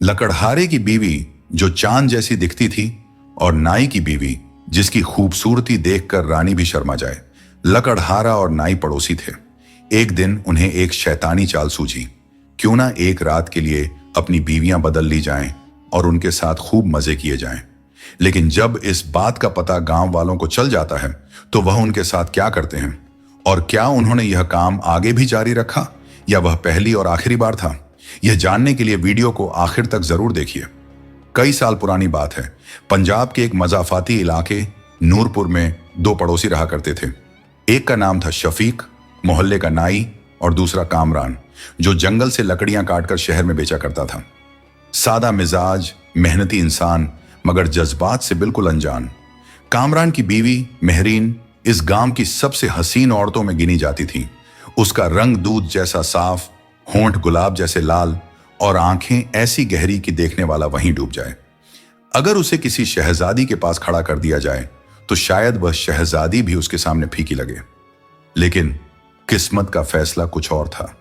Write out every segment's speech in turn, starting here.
लकड़हारे की बीवी जो चांद जैसी दिखती थी और नाई की बीवी जिसकी खूबसूरती देखकर रानी भी शर्मा जाए। लकड़हारा और नाई पड़ोसी थे। एक दिन उन्हें एक शैतानी चाल सूझी, क्यों ना एक रात के लिए अपनी बीवियां बदल ली जाएं और उनके साथ खूब मजे किए जाएं। लेकिन जब इस बात का पता गांव वालों को चल जाता है तो वह उनके साथ क्या करते हैं और क्या उन्होंने यह काम आगे भी जारी रखा या वह पहली और आखिरी बार था, यह जानने के लिए वीडियो को आखिर तक जरूर देखिए। कई साल पुरानी बात है। पंजाब के एक मजाफाती इलाके नूरपुर में दो पड़ोसी रहा करते थे। एक का नाम था शफीक, मोहल्ले का नाई, और दूसरा कामरान, जो जंगल से लकड़ियां काटकर शहर में बेचा करता था। सादा मिजाज, मेहनती इंसान, मगर जज्बात से बिल्कुल अनजान। कामरान की बीवी मेहरीन इस गांव की सबसे हसीन औरतों में गिनी जाती थी। उसका रंग दूध जैसा साफ, होंठ गुलाब जैसे लाल और आंखें ऐसी गहरी कि देखने वाला वहीं डूब जाए। अगर उसे किसी शहजादी के पास खड़ा कर दिया जाए तो शायद वह शहजादी भी उसके सामने फीकी लगे। लेकिन किस्मत का फैसला कुछ और था।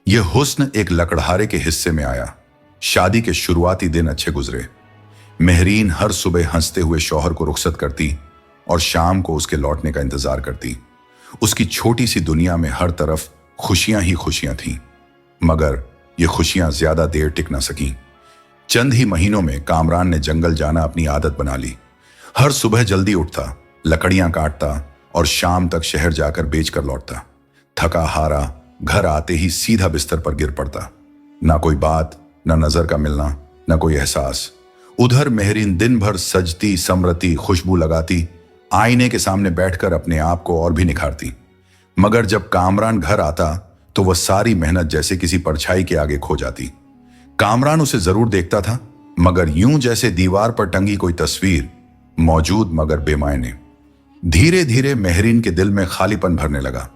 यह हुस्न एक लकड़हारे के हिस्से में आया। शादी के शुरुआती दिन अच्छे गुजरे। मेहरीन हर सुबह हंसते हुए शौहर को रुखसत करती और शाम को उसके लौटने का इंतजार करती। उसकी छोटी सी दुनिया में हर तरफ खुशियां ही खुशियां थीं, मगर ये खुशियां ज्यादा देर टिक ना सकीं। चंद ही महीनों में कामरान ने जंगल जाना अपनी आदत बना ली। हर सुबह जल्दी उठता, लकड़ियां काटता और शाम तक शहर जाकर बेचकर लौटता। थका हारा घर आते ही सीधा बिस्तर पर गिर पड़ता। ना कोई बात, ना नजर का मिलना, ना कोई एहसास। उधर मेहरीन दिन भर सजती संवरती, खुशबू लगाती, आईने के सामने बैठकर अपने आप को और भी निखारती। मगर जब कामरान घर आता तो वह सारी मेहनत जैसे किसी परछाई के आगे खो जाती। कामरान उसे जरूर देखता था, मगर यूं जैसे दीवार पर टंगी कोई तस्वीर, मौजूद मगर बेमायने। धीरे धीरे मेहरीन के दिल में खालीपन भरने लगा।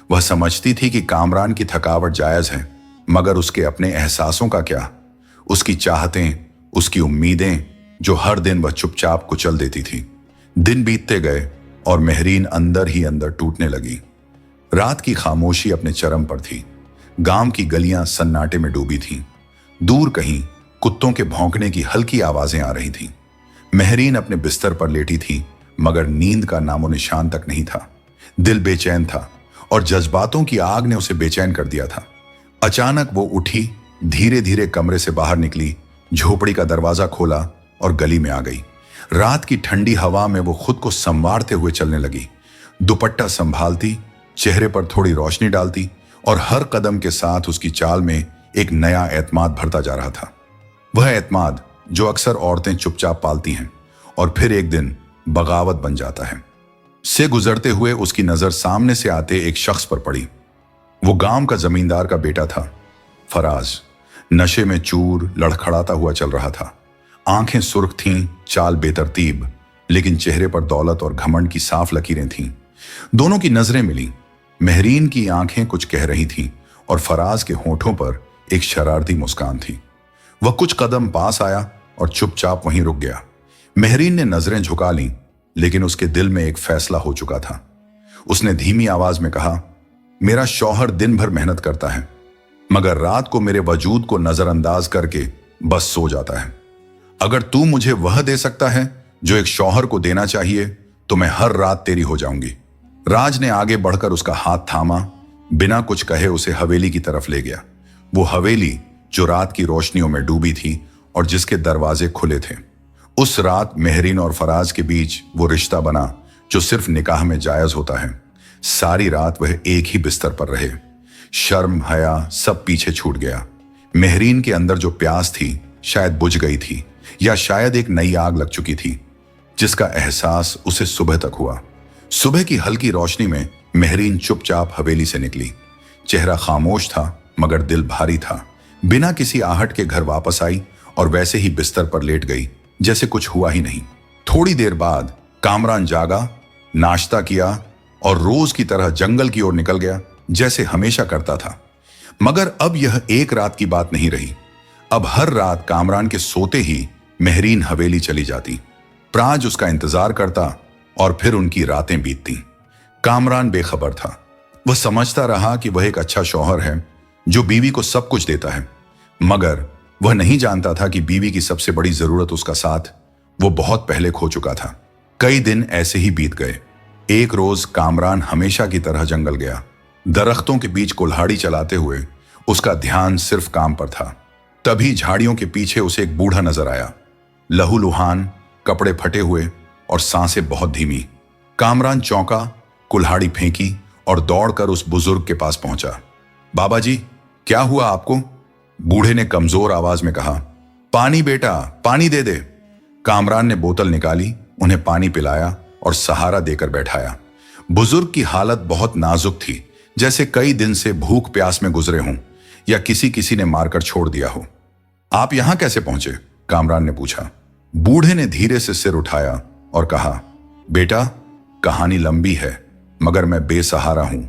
वह समझती थी कि कामरान की थकावट जायज है, मगर उसके अपने एहसासों का क्या? उसकी चाहतें, उसकी उम्मीदें जो हर दिन वह चुपचाप कुचल देती थी। दिन बीतते गए और मेहरीन अंदर ही अंदर टूटने लगी। रात की खामोशी अपने चरम पर थी। गांव की गलियां सन्नाटे में डूबी थीं। दूर कहीं कुत्तों के भौंकने की हल्की आवाजें आ रही थीं। मेहरीन अपने बिस्तर पर लेटी थी, मगर नींद का नामो निशान तक नहीं था। दिल बेचैन था और जज्बातों की आग ने उसे बेचैन कर दिया था। अचानक वो उठी, धीरे धीरे कमरे से बाहर निकली, झोपड़ी का दरवाजा खोला और गली में आ गई। रात की ठंडी हवा में वो खुद को संवारते हुए चलने लगी। दुपट्टा संभालती, चेहरे पर थोड़ी रोशनी डालती और हर कदम के साथ उसकी चाल में एक नया एतमाद भरता जा रहा था। वह एतमाद जो अक्सर औरतें चुपचाप पालती हैं और फिर एक दिन बगावत बन जाता है। से गुजरते हुए उसकी नजर सामने से आते एक शख्स पर पड़ी। वो गांव का जमींदार का बेटा था, फराज। नशे में चूर, लड़खड़ाता हुआ चल रहा था। आंखें सुर्ख थीं, चाल बेतरतीब, लेकिन चेहरे पर दौलत और घमंड की साफ लकीरें थीं। दोनों की नजरें मिली। मेहरीन की आंखें कुछ कह रही थीं और फराज के होठों पर एक शरारती मुस्कान थी। वह कुछ कदम पास आया और चुपचाप वहीं रुक गया। मेहरीन ने नजरें झुका लीं, लेकिन उसके दिल में एक फैसला हो चुका था। उसने धीमी आवाज में कहा, मेरा शौहर दिन भर मेहनत करता है, मगर रात को मेरे वजूद को नजरअंदाज करके बस सो जाता है। अगर तू मुझे वह दे सकता है जो एक शौहर को देना चाहिए, तो मैं हर रात तेरी हो जाऊंगी। राज ने आगे बढ़कर उसका हाथ थामा, बिना कुछ कहे उसे हवेली की तरफ ले गया। वो हवेली जो रात की रोशनियों में डूबी थी और जिसके दरवाजे खुले थे। उस रात मेहरीन और फराज के बीच वो रिश्ता बना जो सिर्फ निकाह में जायज होता है। सारी रात वह एक ही बिस्तर पर रहे। शर्म, हया सब पीछे छूट गया। मेहरीन के अंदर जो प्यास थी शायद बुझ गई थी, या शायद एक नई आग लग चुकी थी जिसका एहसास उसे सुबह तक हुआ। सुबह की हल्की रोशनी में मेहरीन चुपचाप हवेली से निकली। चेहरा खामोश था, मगर दिल भारी था। बिना किसी आहट के घर वापस आई और वैसे ही बिस्तर पर लेट गई जैसे कुछ हुआ ही नहीं। थोड़ी देर बाद कामरान जागा, नाश्ता किया और रोज की तरह जंगल की ओर निकल गया जैसे हमेशा करता था। मगर अब यह एक रात की बात नहीं रही। अब हर रात कामरान के सोते ही मेहरीन हवेली चली जाती। प्राज उसका इंतजार करता और फिर उनकी रातें बीतती। कामरान बेखबर था। वह समझता रहा कि वह एक अच्छा शौहर है जो बीवी को सब कुछ देता है, मगर वह नहीं जानता था कि बीवी की सबसे बड़ी जरूरत उसका साथ वो बहुत पहले खो चुका था। कई दिन ऐसे ही बीत गए। एक रोज कामरान हमेशा की तरह जंगल गया। दरख्तों के बीच कुल्हाड़ी चलाते हुए उसका ध्यान सिर्फ काम पर था। तभी झाड़ियों के पीछे उसे एक बूढ़ा नजर आया, लहूलुहान, कपड़े फटे हुए और सांसें बहुत धीमी। कामरान चौंका, कुल्हाड़ी फेंकी और दौड़कर उस बुजुर्ग के पास पहुंचा। बाबा जी, क्या हुआ आपको? बूढ़े ने कमजोर आवाज में कहा। पानी बेटा, पानी दे दे। कामरान ने बोतल निकाली, उन्हें पानी पिलाया और सहारा देकर बैठाया। बुजुर्ग की हालत बहुत नाजुक थी, जैसे कई दिन से भूख प्यास में गुजरे हों या किसी ने मारकर छोड़ दिया हो। आप यहां कैसे पहुंचे? कामरान ने पूछा। बूढ़े ने धीरे से सिर उठाया और कहा, बेटा, कहानी लंबी है, मगर मैं बेसहारा हूं।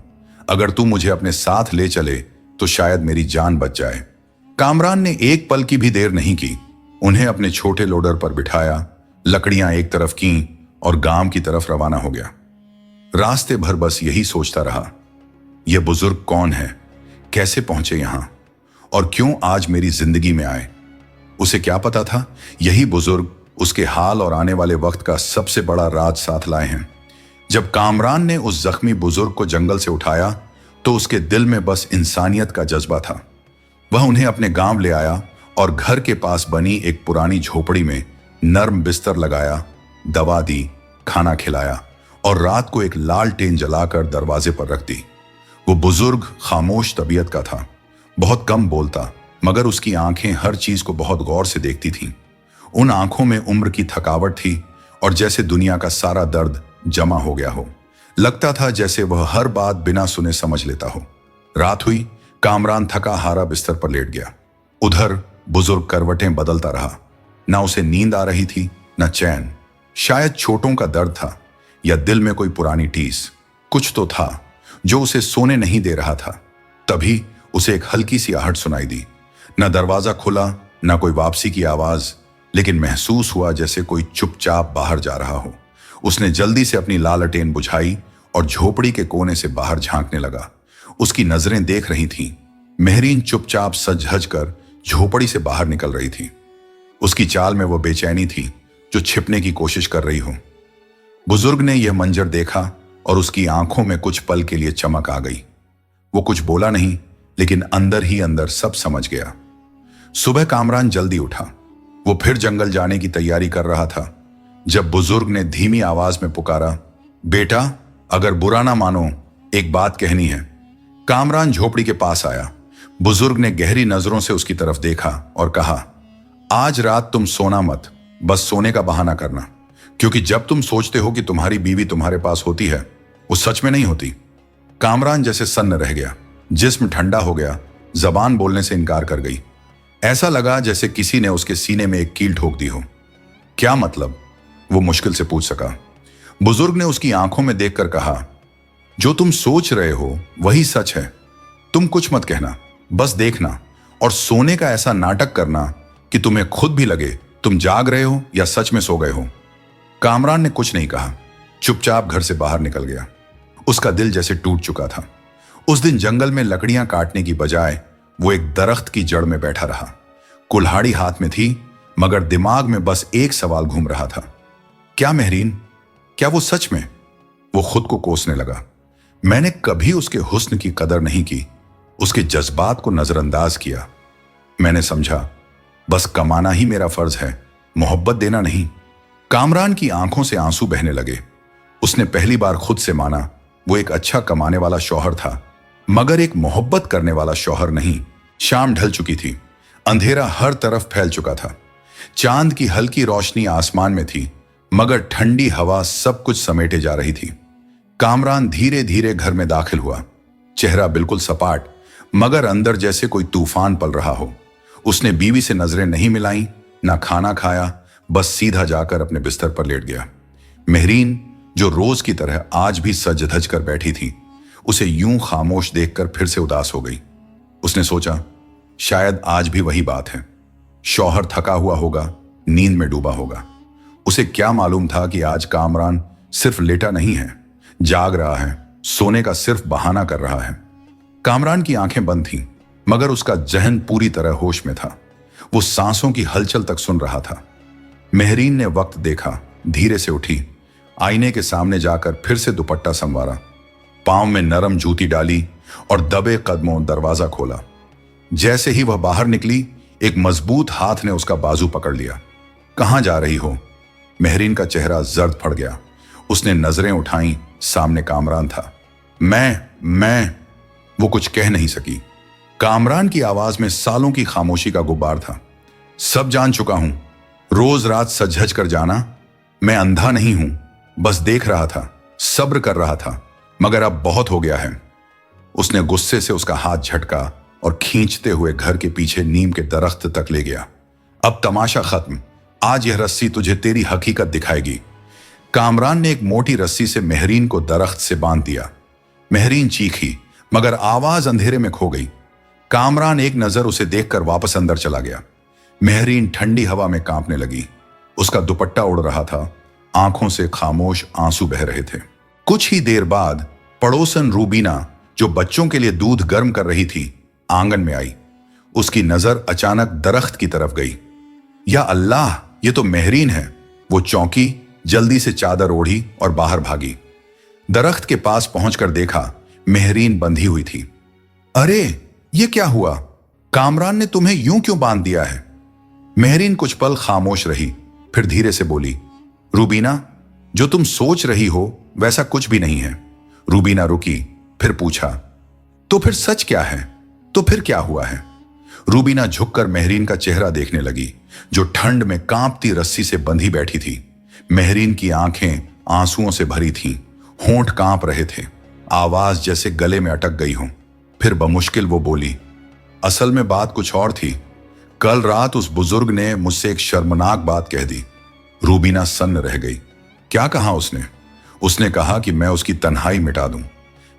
अगर तू मुझे अपने साथ ले चले तो शायद मेरी जान बच जाए। कामरान ने एक पल की भी देर नहीं की। उन्हें अपने छोटे लोडर पर बिठाया, लकड़ियां एक तरफ की और गांव की तरफ रवाना हो गया। रास्ते भर बस यही सोचता रहा, यह बुजुर्ग कौन है, कैसे पहुंचे यहां और क्यों आज मेरी जिंदगी में आए। उसे क्या पता था, यही बुजुर्ग उसके हाल और आने वाले वक्त का सबसे बड़ा राज साथ लाए हैं। जब कामरान ने उस जख्मी बुजुर्ग को जंगल से उठाया तो उसके दिल में बस इंसानियत का जज्बा था। वह उन्हें अपने गांव ले आया और घर के पास बनी एक पुरानी झोपड़ी में नर्म बिस्तर लगाया, दवा दी, खाना खिलाया और रात को एक लालटेन जलाकर दरवाजे पर रख दी। वो बुजुर्ग खामोश तबीयत का था, बहुत कम बोलता, मगर उसकी आंखें हर चीज को बहुत गौर से देखती थीं। उन आंखों में उम्र की थकावट थी और जैसे दुनिया का सारा दर्द जमा हो गया हो। लगता था जैसे वह हर बात बिना सुने समझ लेता हो। रात हुई, कामरान थका हारा बिस्तर पर लेट गया। उधर बुजुर्ग करवटें बदलता रहा। ना उसे नींद आ रही थी, न चैन। शायद चोटों का दर्द था या दिल में कोई पुरानी टीस। कुछ तो था जो उसे सोने नहीं दे रहा था। तभी उसे एक हल्की सी आहट सुनाई दी। न दरवाजा खुला, न कोई वापसी की आवाज, लेकिन महसूस हुआ जैसे कोई चुपचाप बाहर जा रहा हो। उसने जल्दी से अपनी लालटेन बुझाई और झोपड़ी के कोने से बाहर झांकने लगा। उसकी नजरें देख रही थीं। मेहरीन चुपचाप सज-धज कर झोपड़ी से बाहर निकल रही थी। उसकी चाल में वो बेचैनी थी जो छिपने की कोशिश कर रही हो। बुजुर्ग ने यह मंजर देखा और उसकी आंखों में कुछ पल के लिए चमक आ गई। वो कुछ बोला नहीं, लेकिन अंदर ही अंदर सब समझ गया। सुबह कामरान जल्दी उठा। वो फिर जंगल जाने की तैयारी कर रहा था जब बुजुर्ग ने धीमी आवाज में पुकारा, बेटा, अगर बुरा ना मानो, एक बात कहनी है। कामरान झोपड़ी के पास आया। बुजुर्ग ने गहरी नजरों से उसकी तरफ देखा और कहा, आज रात तुम सोना मत, बस सोने का बहाना करना, क्योंकि जब तुम सोचते हो कि तुम्हारी बीवी तुम्हारे पास होती है, वो सच में नहीं होती। कामरान जैसे सन्न रह गया, जिस्म ठंडा हो गया, जबान बोलने से इनकार कर गई। ऐसा लगा जैसे किसी ने उसके सीने में एक कील ठोक दी हो। क्या मतलब? वो मुश्किल से पूछ सका। बुजुर्ग ने उसकी आंखों में देखकर कहा, जो तुम सोच रहे हो वही सच है। तुम कुछ मत कहना, बस देखना और सोने का ऐसा नाटक करना कि तुम्हें खुद भी लगे तुम जाग रहे हो या सच में सो गए हो। कामरान ने कुछ नहीं कहा, चुपचाप घर से बाहर निकल गया। उसका दिल जैसे टूट चुका था। उस दिन जंगल में लकड़ियां काटने की बजाय वो एक दरख्त की जड़ में बैठा रहा। कुल्हाड़ी हाथ में थी, मगर दिमाग में बस एक सवाल घूम रहा था, क्या मेहरीन? क्या वो सच में? वो खुद को कोसने लगा। मैंने कभी उसके हुस्न की कदर नहीं की, उसके जज्बात को नजरअंदाज किया। मैंने समझा बस कमाना ही मेरा फर्ज है, मोहब्बत देना नहीं। कामरान की आंखों से आंसू बहने लगे। उसने पहली बार खुद से माना वो एक अच्छा कमाने वाला शौहर था, मगर एक मोहब्बत करने वाला शौहर नहीं। शाम ढल चुकी थी, अंधेरा हर तरफ फैल चुका था। चांद की हल्की रोशनी आसमान में थी, मगर ठंडी हवा सब कुछ समेटे जा रही थी। कामरान धीरे धीरे घर में दाखिल हुआ। चेहरा बिल्कुल सपाट, मगर अंदर जैसे कोई तूफान पल रहा हो। उसने बीवी से नजरें नहीं मिलाई, ना खाना खाया, बस सीधा जाकर अपने बिस्तर पर लेट गया। मेहरीन, जो रोज की तरह आज भी सज धज कर बैठी थी, उसे यूं खामोश देखकर फिर से उदास हो गई। उसने सोचा, शायद आज भी वही बात है। शौहर थका हुआ होगा, नींद में डूबा होगा। उसे क्या मालूम था कि आज कामरान सिर्फ लेटा नहीं है, जाग रहा है, सोने का सिर्फ बहाना कर रहा है। कामरान की आंखें बंद थीं, मगर उसका जहन पूरी तरह होश में था। वो सांसों की हलचल तक सुन रहा था। मेहरीन ने वक्त देखा, धीरे से उठी, आईने के सामने जाकर फिर से दुपट्टा संवारा, पांव में नरम जूती डाली और दबे कदमों दरवाजा खोला। जैसे ही वह बाहर निकली, एक मजबूत हाथ ने उसका बाजू पकड़ लिया। कहां जा रही हो? मेहरीन का चेहरा जर्द पड़ गया। उसने नजरें उठाई, सामने कामरान था। मैं वो कुछ कह नहीं सकी। कामरान की आवाज में सालों की खामोशी का गुब्बार था। सब जान चुका हूं, रोज रात सज-धज कर जाना। मैं अंधा नहीं हूं, बस देख रहा था, सब्र कर रहा था, मगर अब बहुत हो गया है। उसने गुस्से से उसका हाथ झटका और खींचते हुए घर के पीछे नीम के दरख्त तक ले गया। अब तमाशा खत्म, आज यह रस्सी तुझे तेरी हकीकत दिखाएगी। कामरान ने एक मोटी रस्सी से मेहरीन को दरख्त से बांध दिया। मेहरीन चीखी, मगर आवाज अंधेरे में खो गई। कामरान एक नजर उसे देखकर वापस अंदर चला गया। मेहरीन ठंडी हवा में कांपने लगी। उसका दुपट्टा उड़ रहा था, आंखों से खामोश आंसू बह रहे थे। कुछ ही देर बाद पड़ोसन रूबीना, जो बच्चों के लिए दूध गर्म कर रही थी, आंगन में आई। उसकी नजर अचानक दरख्त की तरफ गई। या अल्लाह, ये तो मेहरीन है। वो चौंकी, जल्दी से चादर ओढ़ी और बाहर भागी। दरख्त के पास पहुंचकर देखा, मेहरीन बंधी हुई थी। अरे, ये क्या हुआ? कामरान ने तुम्हें यूं क्यों बांध दिया है? मेहरीन कुछ पल खामोश रही, फिर धीरे से बोली, रूबीना, जो तुम सोच रही हो वैसा कुछ भी नहीं है। रूबीना रुकी, फिर पूछा, तो फिर सच क्या है? तो फिर क्या हुआ है? रूबीना झुककर मेहरीन का चेहरा देखने लगी, जो ठंड में कांपती रस्सी से बंधी बैठी थी। मेहरीन की आंखें आंसुओं से भरी थीं, होंठ कांप रहे थे, आवाज जैसे गले में अटक गई हो। फिर बमुश्किल वो बोली, असल में बात कुछ और थी। कल रात उस बुजुर्ग ने मुझसे एक शर्मनाक बात कह दी। रूबीना सन्न रह गई। क्या कहा उसने? उसने कहा कि मैं उसकी तन्हाई मिटा दूं।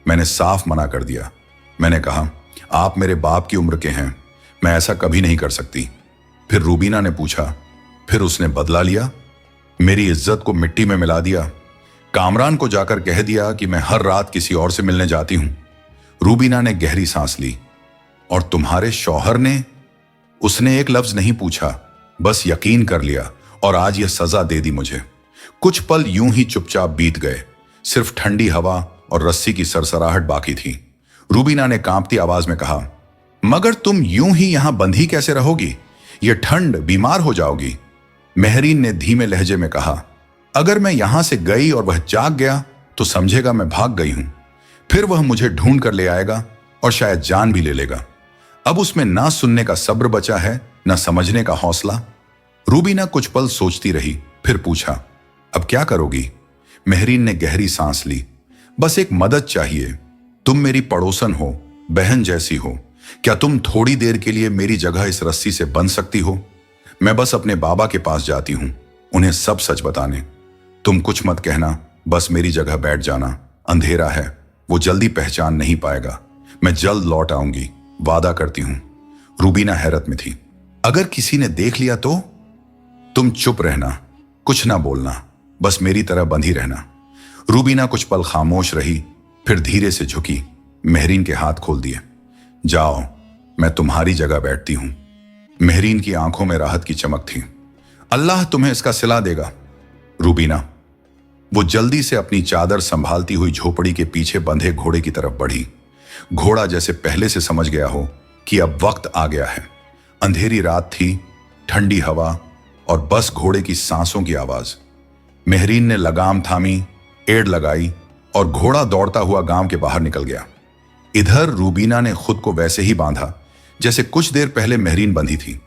मैंने साफ मना कर दिया। मैंने कहा, आप मेरे बाप की उम्र के हैं, मैं ऐसा कभी नहीं कर सकती। फिर रूबीना ने पूछा, फिर उसने बदला लिया? मेरी इज्जत को मिट्टी में मिला दिया। कामरान को जाकर कह दिया कि मैं हर रात किसी और से मिलने जाती हूं। रूबीना ने गहरी सांस ली। और तुम्हारे शौहर ने? उसने एक लफ्ज नहीं पूछा, बस यकीन कर लिया, और आज यह सजा दे दी मुझे। कुछ पल यूं ही चुपचाप बीत गए, सिर्फ ठंडी हवा और रस्सी की सरसराहट बाकी थी। रूबीना ने कांपती आवाज में कहा, मगर तुम यूं ही यहां बंधी कैसे रहोगी? यह ठंड, बीमार हो जाओगी। मेहरीन ने धीमे लहजे में कहा, अगर मैं यहां से गई और वह जाग गया तो समझेगा मैं भाग गई हूं। फिर वह मुझे ढूंढ कर ले आएगा और शायद जान भी ले लेगा। अब उसमें ना सुनने का सब्र बचा है, ना समझने का हौसला। रूबीना कुछ पल सोचती रही, फिर पूछा, अब क्या करोगी? मेहरीन ने गहरी सांस ली। बस एक मदद चाहिए। तुम मेरी पड़ोसन हो, बहन जैसी हो। क्या तुम थोड़ी देर के लिए मेरी जगह इस रस्सी से बंध सकती हो? मैं बस अपने बाबा के पास जाती हूं, उन्हें सब सच बताने। तुम कुछ मत कहना, बस मेरी जगह बैठ जाना। अंधेरा है, वो जल्दी पहचान नहीं पाएगा। मैं जल्द लौट आऊंगी, वादा करती हूं। रूबीना हैरत में थी। अगर किसी ने देख लिया तो? तुम चुप रहना, कुछ ना बोलना, बस मेरी तरह बंधी रहना। रूबीना कुछ पल खामोश रही, फिर धीरे से झुकी, मेहरीन के हाथ खोल दिए। जाओ, मैं तुम्हारी जगह बैठती हूं। मेहरीन की आंखों में राहत की चमक थी। अल्लाह तुम्हें इसका सिला देगा। रूबीना। वो जल्दी से अपनी चादर संभालती हुई झोपड़ी के पीछे बंधे घोड़े की तरफ बढ़ी। घोड़ा जैसे पहले से समझ गया हो कि अब वक्त आ गया है। अंधेरी रात थी, ठंडी हवा और बस घोड़े की सांसों की आवाज। मेहरीन ने लगाम थामी, एड़ लगाई और घोड़ा दौड़ता हुआ गांव के बाहर निकल गया। इधर रूबीना ने खुद को वैसे ही बांधा जैसे कुछ देर पहले मेहरीन बंधी थी।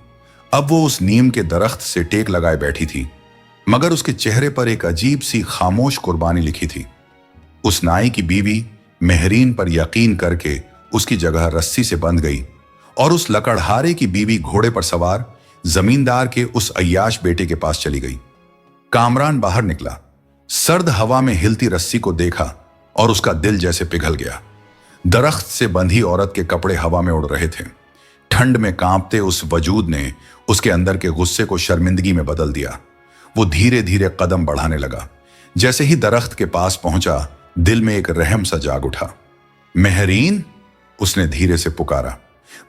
अब वो उस नीम के दरख्त से टेक लगाए बैठी थी, मगर उसके चेहरे पर एक अजीब सी खामोश कुर्बानी लिखी थी। उस नाई की बीवी मेहरीन पर यकीन करके उसकी जगह रस्सी से बंध गई और उस लकड़हारे की बीवी घोड़े पर सवार जमींदार के उस अय्याश बेटे के पास चली गई। कामरान बाहर निकला, सर्द हवा में हिलती रस्सी को देखा और उसका दिल जैसे पिघल गया। दरख्त से बंधी औरत के कपड़े हवा में उड़ रहे थे। ठंड में कांपते उस वजूद ने उसके अंदर के गुस्से को शर्मिंदगी में बदल दिया। वो धीरे धीरे कदम बढ़ाने लगा। जैसे ही दरख्त के पास पहुंचा, दिल में एक रहम सा जाग उठा। मेहरीन, उसने धीरे से पुकारा।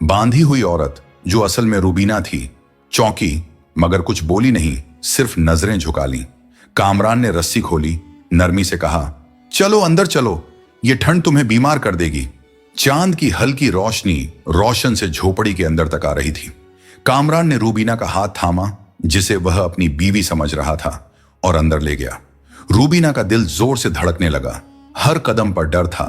बांधी हुई औरत, जो असल में रूबीना थी, चौंकी मगर कुछ बोली नहीं, सिर्फ नजरें झुका ली। कामरान ने रस्सी खोली, नरमी से कहा, चलो अंदर चलो, ये ठंड तुम्हें बीमार कर देगी। चांद की हल्की रोशनी रोशन से झोपड़ी के अंदर तक आ रही थी। कामरान ने रूबीना का हाथ थामा, जिसे वह अपनी बीवी समझ रहा था, और अंदर ले गया। रूबीना का दिल जोर से धड़कने लगा। हर कदम पर डर था,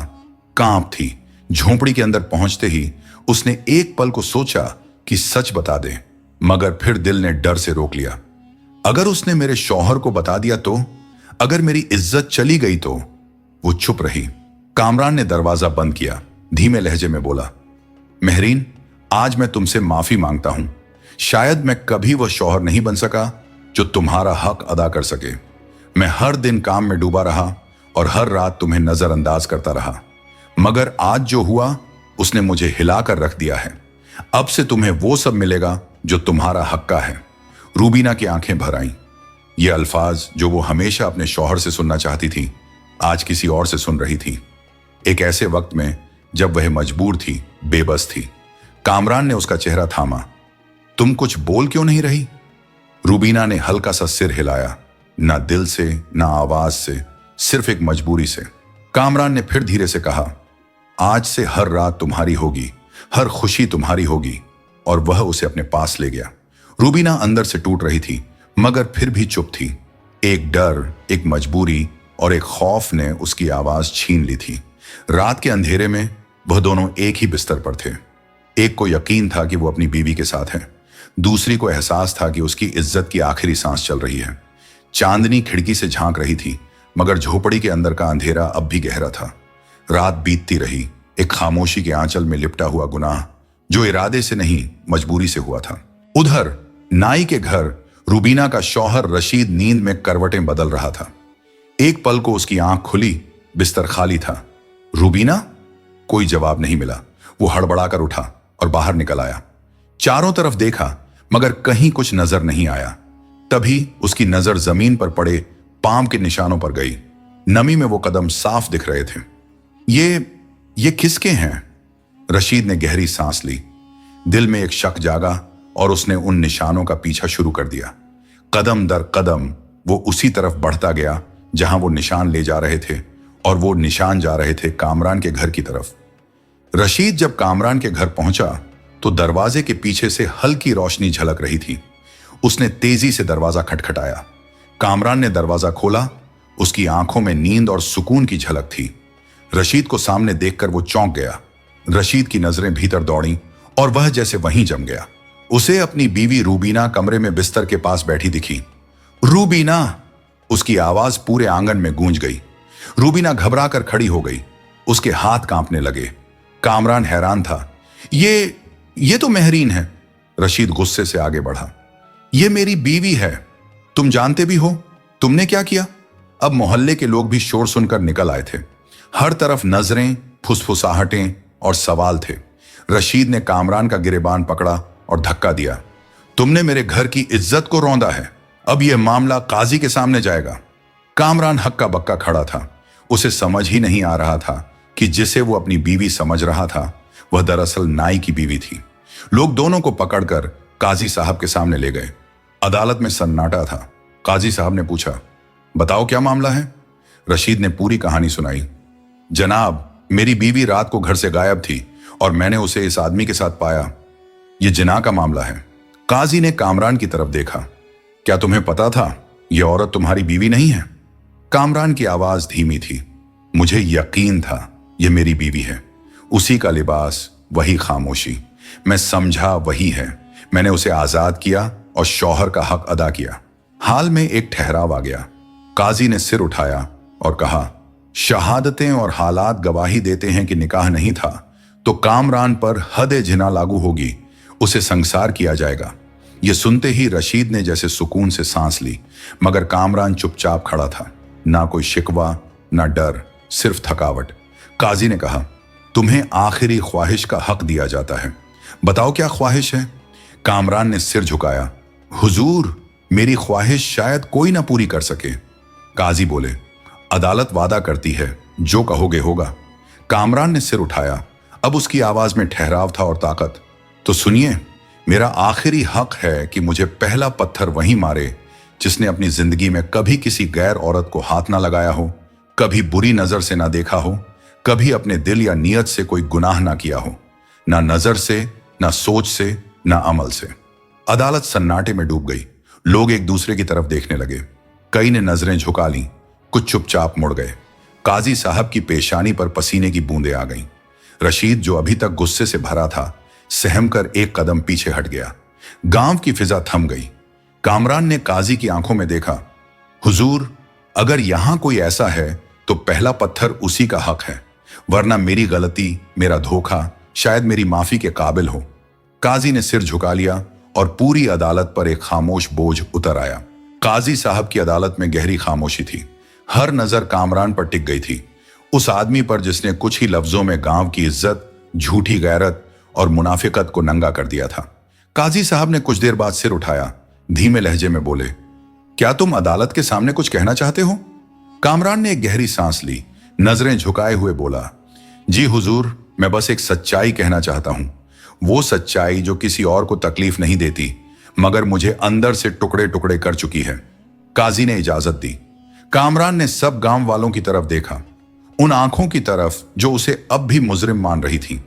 कांप थी। झोपड़ी के अंदर पहुंचते ही उसने एक पल को सोचा कि सच बता दे, मगर फिर दिल ने डर से रोक लिया। अगर उसने मेरे शौहर को बता दिया तो, अगर मेरी इज्जत चली गई तो। वो चुप रही। कामरान ने दरवाजा बंद किया, धीमे लहजे में बोला, मेहरीन, आज मैं तुमसे माफी मांगता हूं। शायद मैं कभी वह शौहर नहीं बन सका जो तुम्हारा हक अदा कर सके। मैं हर दिन काम में डूबा रहा और हर रात तुम्हें नजरअंदाज करता रहा, मगर आज जो हुआ उसने मुझे हिलाकर रख दिया है। अब से तुम्हें वो सब मिलेगा जो तुम्हारा हक का है। रूबीना की आंखें भर आईं। ये अल्फाज जो वो हमेशा अपने शौहर से सुनना चाहती थी, आज किसी और से सुन रही थी। एक ऐसे वक्त में जब वह मजबूर थी, बेबस थी। कामरान ने उसका चेहरा थामा। तुम कुछ बोल क्यों नहीं रही? रूबीना ने हल्का सा सिर हिलाया, ना दिल से ना आवाज से, सिर्फ एक मजबूरी से। कामरान ने फिर धीरे से कहा, आज से हर रात तुम्हारी होगी, हर खुशी तुम्हारी होगी। और वह उसे अपने पास ले गया। रूबीना अंदर से टूट रही थी, मगर फिर भी चुप थी। एक डर, एक मजबूरी और एक खौफ ने उसकी आवाज छीन ली थी। रात के अंधेरे में वह दोनों एक ही बिस्तर पर थे। एक को यकीन था कि वो अपनी बीवी के साथ है, दूसरी को एहसास था कि उसकी इज्जत की आखिरी सांस चल रही है। चांदनी खिड़की से झांक रही थी, मगर झोपड़ी के अंदर का अंधेरा अब भी गहरा था। रात बीतती रही, एक खामोशी के आंचल में लिपटा हुआ गुनाह, जो इरादे से नहीं मजबूरी से हुआ था। उधर नाई के घर रूबीना का शौहर रशीद नींद में करवटें बदल रहा था। एक पल को उसकी आंख खुली, बिस्तर खाली था। रूबीना? कोई जवाब नहीं मिला। वो हड़बड़ाकर उठा और बाहर निकल आया। चारों तरफ देखा, मगर कहीं कुछ नजर नहीं आया। तभी उसकी नजर जमीन पर पड़े पाम के निशानों पर गई। नमी में वो कदम साफ दिख रहे थे। ये किसके हैं? रशीद ने गहरी सांस ली। दिल में एक शक जागा और उसने उन निशानों का पीछा शुरू कर दिया। कदम दर कदम वो उसी तरफ बढ़ता गया जहां वो निशान ले जा रहे थे, और वो निशान जा रहे थे कामरान के घर की तरफ। रशीद जब कामरान के घर पहुंचा तो दरवाजे के पीछे से हल्की रोशनी झलक रही थी। उसने तेजी से दरवाजा खटखटाया। कामरान ने दरवाजा खोला। उसकी आंखों में नींद और सुकून की झलक थी। रशीद को सामने देखकर वो चौंक गया। रशीद की नजरें भीतर दौड़ी और वह जैसे वहीं जम गया। उसे अपनी बीवी रूबीना कमरे में बिस्तर के पास बैठी दिखी। रूबीना! उसकी आवाज पूरे आंगन में गूंज गई। रूबीना घबराकर खड़ी हो गई। उसके हाथ कांपने लगे। कामरान हैरान था। ये तो मेहरीन है। रशीद गुस्से से आगे बढ़ा। ये मेरी बीवी है, तुम जानते भी हो। तुमने क्या किया? अब मोहल्ले के लोग भी शोर सुनकर निकल आए थे। हर तरफ नजरें, फुसफुसाहटें और सवाल थे। रशीद ने कामरान का गिरेबान पकड़ा और धक्का दिया। तुमने मेरे घर की इज्जत को रौंदा है। अब यह मामला काजी के सामने जाएगा। कामरान हक्का बक्का खड़ा था। उसे समझ ही नहीं आ रहा था कि जिसे वो अपनी बीवी समझ रहा था, वह दरअसल नाई की बीवी थी। लोग दोनों को पकड़कर काजी साहब के सामने ले गए। अदालत में सन्नाटा था। काजी साहब ने पूछा, बताओ क्या मामला है? रशीद ने पूरी कहानी सुनाई। जनाब, मेरी बीवी रात को घर से गायब थी और मैंने उसे इस आदमी के साथ पाया। यह जिना का मामला है। काजी ने कामरान की तरफ देखा। क्या तुम्हें पता था यह औरत तुम्हारी बीवी नहीं है? कामरान की आवाज धीमी थी। मुझे यकीन था यह मेरी बीवी है। उसी का लिबास, वही खामोशी। मैं समझा वही है। मैंने उसे आजाद किया और शौहर का हक अदा किया। हाल में एक ठहराव आ गया। काजी ने सिर उठाया और कहा, शहादतें और हालात गवाही देते हैं कि निकाह नहीं था, तो कामरान पर हद जिना लागू होगी, उसे संसार किया जाएगा। यह सुनते ही रशीद ने जैसे सुकून से सांस ली, मगर कामरान चुपचाप खड़ा था। ना कोई शिकवा, ना डर, सिर्फ थकावट। काजी ने कहा, तुम्हें आखिरी ख्वाहिश का हक दिया जाता है। बताओ क्या ख्वाहिश है? कामरान ने सिर झुकाया। हुजूर, मेरी ख्वाहिश शायद कोई ना पूरी कर सके। काजी बोले, अदालत वादा करती है, जो कहोगे होगा। कामरान ने सिर उठाया। अब उसकी आवाज में ठहराव था और ताकत। तो सुनिए, मेरा आखिरी हक है कि मुझे पहला पत्थर वही मारे जिसने अपनी जिंदगी में कभी किसी गैर औरत को हाथ ना लगाया हो, कभी बुरी नजर से ना देखा हो, कभी अपने दिल या नियत से कोई गुनाह ना किया हो, ना नजर से, ना सोच से, ना अमल से। अदालत सन्नाटे में डूब गई। लोग एक दूसरे की तरफ देखने लगे। कई ने नजरें झुका लीं, कुछ चुपचाप मुड़ गए। काजी साहब की पेशानी पर पसीने की बूंदें आ गईं। रशीद, जो अभी तक गुस्से से भरा था, सहम कर एक कदम पीछे हट गया। गांव की फिजा थम गई। कामरान ने काजी की आंखों में देखा। हुजूर, अगर यहां कोई ऐसा है तो पहला पत्थर उसी का हक है, वरना मेरी गलती, मेरा धोखा शायद मेरी माफी के काबिल हो। काजी ने सिर झुका लिया और पूरी अदालत पर एक खामोश बोझ उतर आया। काजी साहब की अदालत में गहरी खामोशी थी। हर नजर कामरान पर टिक गई थी, उस आदमी पर जिसने कुछ ही लफ्जों में गांव की इज्जत, झूठी गैरत और मुनाफिकत को नंगा कर दिया था। काजी साहब ने कुछ देर बाद सिर उठाया, धीमे लहजे में बोले, क्या तुम अदालत के सामने कुछ कहना चाहते हो? कामरान ने एक गहरी सांस ली, नजरें झुकाए हुए बोला, जी हुजूर, मैं बस एक सच्चाई कहना चाहता हूं। वो सच्चाई जो किसी और को तकलीफ नहीं देती, मगर मुझे अंदर से टुकड़े टुकड़े कर चुकी है। काजी ने इजाजत दी। कामरान ने सब गांव वालों की तरफ देखा, उन आंखों की तरफ जो उसे अब भी मुजरिम मान रही थी।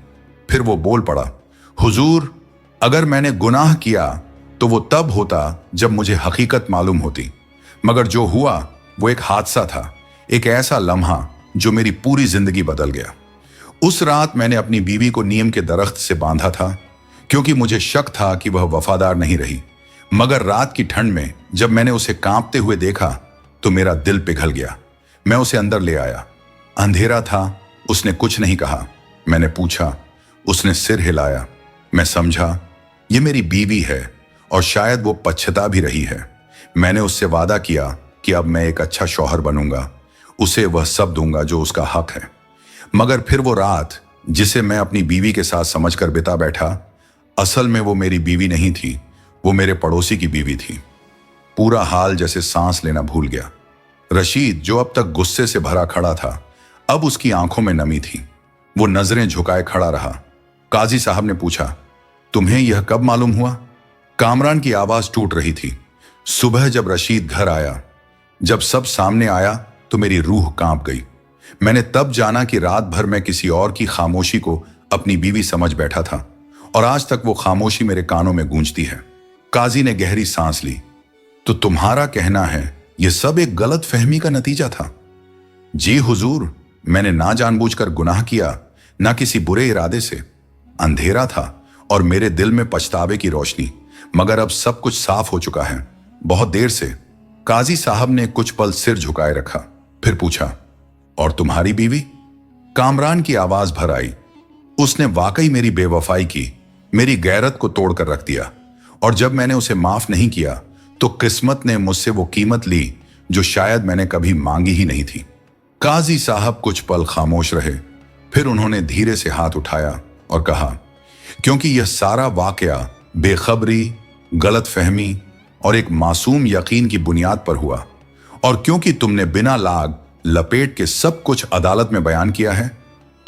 फिर वो बोल पड़ा, हुजूर, अगर मैंने गुनाह किया तो वो तब होता जब मुझे हकीकत मालूम होती, मगर जो हुआ वो एक हादसा था, एक ऐसा लम्हा जो मेरी पूरी जिंदगी बदल गया। उस रात मैंने अपनी बीवी को नीम के दरख्त से बांधा था, क्योंकि मुझे शक था कि वह वफादार नहीं रही। मगर रात की ठंड में जब मैंने उसे कांपते हुए देखा तो मेरा दिल पिघल गया। मैं उसे अंदर ले आया। अंधेरा था, उसने कुछ नहीं कहा। मैंने पूछा, उसने सिर हिलाया। मैं समझा ये मेरी बीवी है और शायद वो पछता भी रही है। मैंने उससे वादा किया कि अब मैं एक अच्छा शौहर बनूंगा, उसे वह सब दूंगा जो उसका हक है। मगर फिर वो रात जिसे मैं अपनी बीवी के साथ समझकर बिता बैठा, असल में वो मेरी बीवी नहीं थी, वो मेरे पड़ोसी की बीवी थी। पूरा हाल जैसे सांस लेना भूल गया। रशीद, जो अब तक गुस्से से भरा खड़ा था, अब उसकी आंखों में नमी थी। वो नजरें झुकाए खड़ा रहा। काजी साहब ने पूछा, तुम्हें यह कब मालूम हुआ? कामरान की आवाज टूट रही थी। सुबह जब रशीद घर आया, जब सब सामने आया तो मेरी रूह कांप गई। मैंने तब जाना कि रात भर मैं किसी और की खामोशी को अपनी बीवी समझ बैठा था और आज तक वो खामोशी मेरे कानों में गूंजती है। काजी ने गहरी सांस ली। तो तुम्हारा कहना है यह सब एक गलत फहमी का नतीजा था? जी हुजूर, मैंने ना जानबूझकर गुनाह किया, ना किसी बुरे इरादे से। अंधेरा था और मेरे दिल में पछतावे की रोशनी, मगर अब सब कुछ साफ हो चुका है, बहुत देर से। काजी साहब ने कुछ पल सिर झुकाए रखा, फिर पूछा, और तुम्हारी बीवी? कामरान की आवाज भर आई। उसने वाकई मेरी बेवफाई की, मेरी गैरत को तोड़कर रख दिया, और जब मैंने उसे माफ नहीं किया तो किस्मत ने मुझसे वो कीमत ली जो शायद मैंने कभी मांगी ही नहीं थी। काजी साहब कुछ पल खामोश रहे, फिर उन्होंने धीरे से हाथ उठाया और कहा, क्योंकि यह सारा वाकया बेखबरी, गलतफहमी और एक मासूम यकीन की बुनियाद पर हुआ, और क्योंकि तुमने बिना लाग लपेट के सब कुछ अदालत में बयान किया है,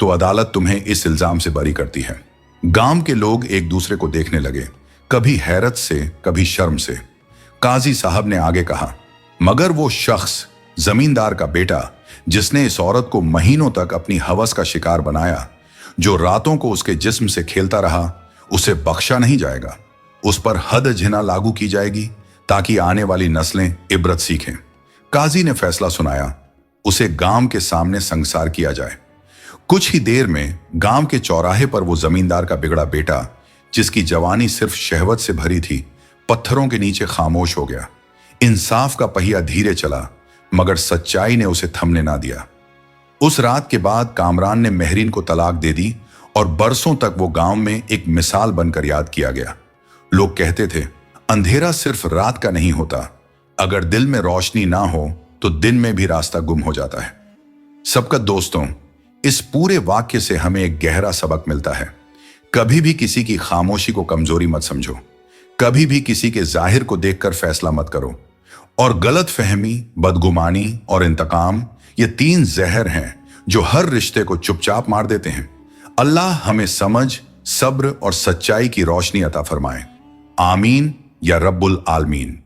तो अदालत तुम्हें इस इल्जाम से बरी करती है। गांव के लोग एक दूसरे को देखने लगे, कभी हैरत से, कभी शर्म से। काजी साहब ने आगे कहा, मगर वो शख्स, जमींदार का बेटा, जिसने इस औरत को महीनों तक अपनी हवस का शिकार बनाया, जो रातों को उसके जिस्म से खेलता रहा, उसे बख्शा नहीं जाएगा। उस पर हद जिना लागू की जाएगी ताकि आने वाली नस्लें इबरत सीखें। काजी ने फैसला सुनाया, उसे गांव के सामने संसार किया जाए। कुछ ही देर में गांव के चौराहे पर वो जमींदार का बिगड़ा बेटा, जिसकी जवानी सिर्फ शहवत से भरी थी, पत्थरों के नीचे खामोश हो गया। इंसाफ का पहिया धीरे चला, मगर सच्चाई ने उसे थमने ना दिया। उस रात के बाद कामरान ने मेहरीन को तलाक दे दी और बरसों तक वो गांव में एक मिसाल बनकर याद किया गया। लोग कहते थे, अंधेरा सिर्फ रात का नहीं होता, अगर दिल में रोशनी ना हो तो दिन में भी रास्ता गुम हो जाता है। सबकत दोस्तों, इस पूरे वाक्य से हमें एक गहरा सबक मिलता है। कभी भी किसी की खामोशी को कमजोरी मत समझो, कभी भी किसी के जाहिर को देखकर फैसला मत करो। और गलत फहमी, बदगुमानी और इंतकाम, ये तीन जहर हैं जो हर रिश्ते को चुपचाप मार देते हैं। अल्लाह हमें समझ, सब्र और सच्चाई की रोशनी अता फरमाए। आमीन या रब्बुल आलमीन।